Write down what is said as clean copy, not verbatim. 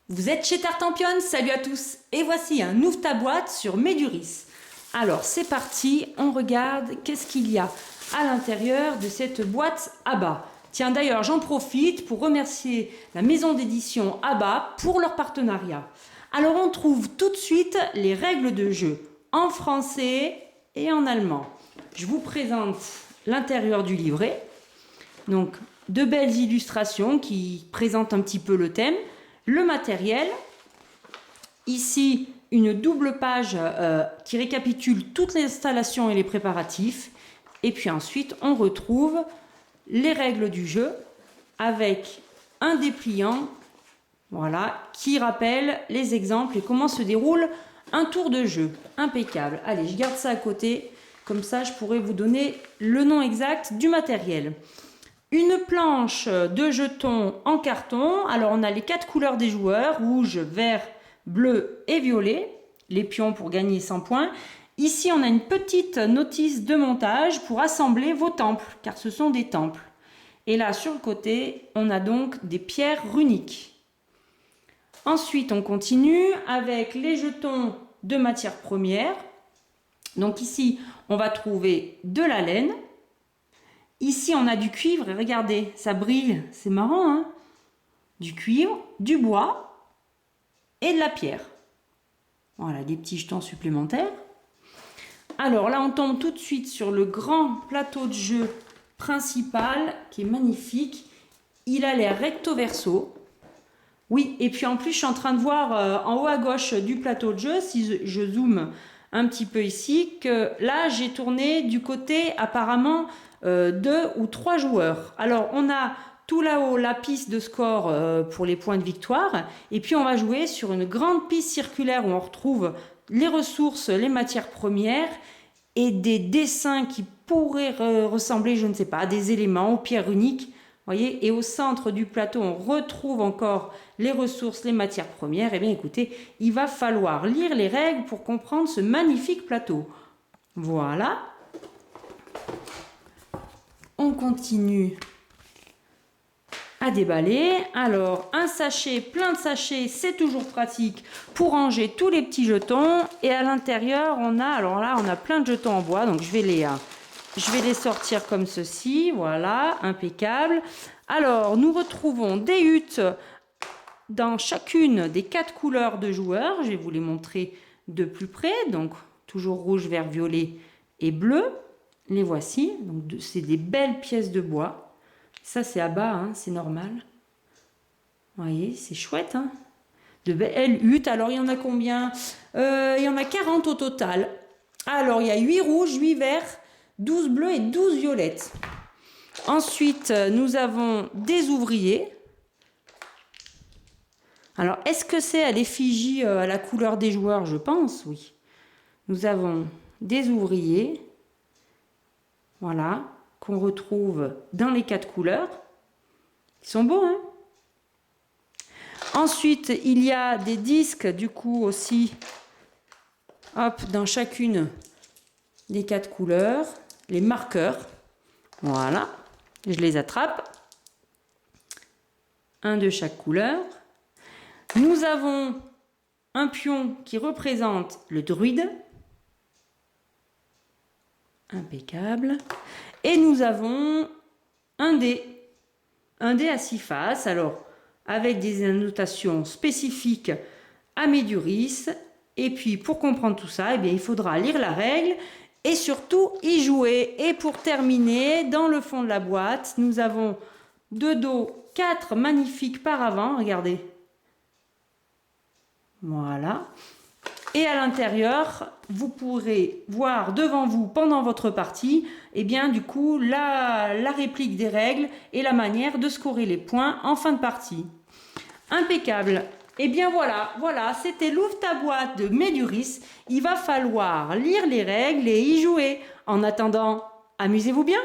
Vous êtes chez Tartampion, salut à tous. Et voici un Ouvre ta boîte sur Méduris. Alors c'est parti, on regarde qu'est-ce qu'il y a à l'intérieur de cette boîte ABBA. Tiens d'ailleurs j'en profite pour remercier la maison d'édition ABBA pour leur partenariat. Alors on trouve tout de suite les règles de jeu en français et en allemand. Je vous présente l'intérieur du livret. Donc de belles illustrations qui présentent un petit peu le thème. Le matériel, ici une double page qui récapitule toute l'installation et les préparatifs. Et puis ensuite, on retrouve les règles du jeu avec un dépliant voilà, qui rappelle les exemples et comment se déroule un tour de jeu. Impeccable. Allez, je garde ça à côté, comme ça je pourrai vous donner le nom exact du matériel. Une planche de jetons en carton. Alors on a les 4 couleurs des joueurs, rouge, vert, bleu et violet. Les pions pour gagner 100 points. Ici on a une petite notice de montage pour assembler vos temples, car ce sont des temples. Et là sur le côté, on a donc des pierres runiques. Ensuite on continue avec les jetons de matière première. Donc ici on va trouver de la laine. Ici, on a du cuivre, et regardez, ça brille, c'est marrant, hein? Du cuivre, du bois et de la pierre. Voilà, des petits jetons supplémentaires. Alors là, on tombe tout de suite sur le grand plateau de jeu principal, qui est magnifique. Il a l'air recto verso. Oui, et puis en plus, je suis en train de voir en haut à gauche du plateau de jeu, si je zoome un petit peu ici, que là, j'ai tourné du côté apparemment 2 ou 3 joueurs. Alors on a tout là-haut la piste de score pour les points de victoire et puis on va jouer sur une grande piste circulaire où on retrouve les ressources, les matières premières et des dessins qui pourraient ressembler, je ne sais pas, à des éléments aux pierres uniques. Voyez, et au centre du plateau, on retrouve encore les ressources, les matières premières. Eh bien écoutez, il va falloir lire les règles pour comprendre ce magnifique plateau. Voilà. On continue à déballer. Alors, un sachet, plein de sachets, c'est toujours pratique pour ranger tous les petits jetons. Et à l'intérieur, on a, alors là, on a plein de jetons en bois. Donc, je vais les sortir comme ceci. Voilà, impeccable. Alors, nous retrouvons des huttes dans chacune des 4 couleurs de joueurs. Je vais vous les montrer de plus près. Donc, toujours rouge, vert, violet et bleu. Les voici, donc c'est des belles pièces de bois. Ça c'est à bas, hein, c'est normal. Vous voyez, c'est chouette. Hein, de belles huttes. Alors il y en a combien il y en a 40 au total. Alors il y a 8 rouges, 8 verts, 12 bleus et 12 violettes. Ensuite, nous avons des ouvriers. Alors est-ce que c'est à l'effigie à la couleur des joueurs? Je pense, oui. Nous avons des ouvriers. Voilà, qu'on retrouve dans les 4 couleurs. Ils sont beaux, hein? Ensuite, il y a des disques, du coup, aussi, hop, dans chacune des 4 couleurs. Les marqueurs. Voilà, je les attrape. Un de chaque couleur. Nous avons un pion qui représente le druide. Impeccable. Et nous avons un dé à 6 faces, alors avec des annotations spécifiques à Méduris. Et puis pour comprendre tout ça, eh bien, il faudra lire la règle et surtout y jouer. Et pour terminer, dans le fond de la boîte, nous avons de dos 4 magnifiques paravents, regardez. Voilà. Et à l'intérieur, vous pourrez voir devant vous pendant votre partie, et bien du coup la réplique des règles et la manière de scorer les points en fin de partie. Impeccable. Et bien voilà, c'était l'Ouvre ta boîte de Méduris. Il va falloir lire les règles et y jouer. En attendant, amusez-vous bien.